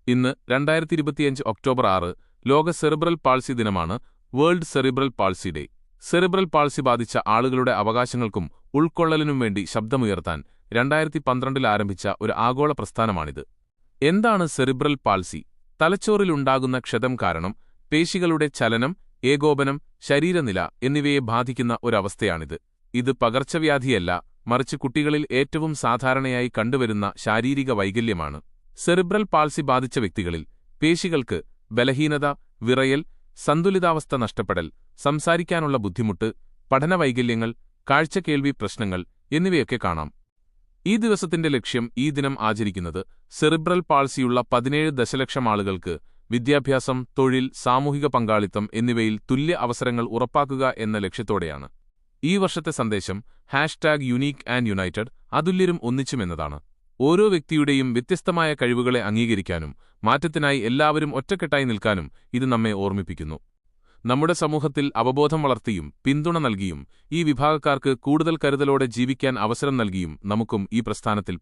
ഇന്ന് 2025 ഒക്ടോബർ 6 ലോക cerebral palsy ദിനമാണ്. World cerebral palsy day. Cerebral palsy ബാധിച്ച ആളുകളുടെ അവകാശങ്ങൾക്കും ഉൾക്കൊള്ളലിനും വേണ്ടി ശബ്ദമുയർത്താൻ 2012 ആരംഭിച്ച ഒരു ആഗോള പ്രസ്ഥാനമാണിത്. എന്താണ് സെറിബ്രൽ പാൾസി? തലച്ചോറിലുണ്ടാകുന്ന ക്ഷതം കാരണം പേശികളുടെ ചലനം, ഏകോപനം, ശരീരനില എന്നിവയെ ബാധിക്കുന്ന ഒരവസ്ഥയാണിത്. ഇത് പകർച്ചവ്യാധിയല്ല, മറിച്ച് കുട്ടികളിൽ ഏറ്റവും സാധാരണയായി കണ്ടുവരുന്ന ശാരീരിക വൈകല്യമാണ്. സെറിബ്രൽ പാൾസി ബാധിച്ച വ്യക്തികളിൽ പേശികൾക്ക് ബലഹീനത, വിറയൽ, സന്തുലിതാവസ്ഥ നഷ്ടപ്പെടൽ, സംസാരിക്കാനുള്ള ബുദ്ധിമുട്ട്, പഠനവൈകല്യങ്ങൾ, കാഴ്ചകേൾവി പ്രശ്നങ്ങൾ എന്നിവയൊക്കെ കാണാം. ഈ ദിവസത്തിന്റെ ലക്ഷ്യം ഈ ദിനം ആചരിക്കുന്നത് സെറിബ്രൽ പാൾസിയുള്ള 17 ദശലക്ഷം ആളുകൾക്ക് വിദ്യാഭ്യാസം, തൊഴിൽ, സാമൂഹിക പങ്കാളിത്തം എന്നിവയിൽ തുല്യ അവസരങ്ങൾ ഉറപ്പാക്കുക എന്ന ലക്ഷ്യത്തോടെയാണ്. ഈ വർഷത്തെ സന്ദേശം #യുണീക്ക് ആൻഡ് യുണൈറ്റഡ്, അതുല്യരും ഒന്നിച്ചും എന്നതാണ്. ഓരോ വ്യക്തിയുടെയും വ്യത്യസ്തമായ കഴിവുകളെ അംഗീകരിക്കാനും മാറ്റത്തിനായി എല്ലാവരും ഒറ്റക്കെട്ടായി നിൽക്കാനും ഇത് നമ്മെ ഓർമ്മിപ്പിക്കുന്നു. നമ്മുടെ സമൂഹത്തിൽ അവബോധം വളർത്തിയും പിന്തുണ നൽകിയും ഈ വിഭാഗക്കാർക്ക് കൂടുതൽ കരുതലോടെ ജീവിക്കാൻ അവസരം നൽകിയും നമുക്കും ഈ പ്രസ്ഥാനത്തിൽ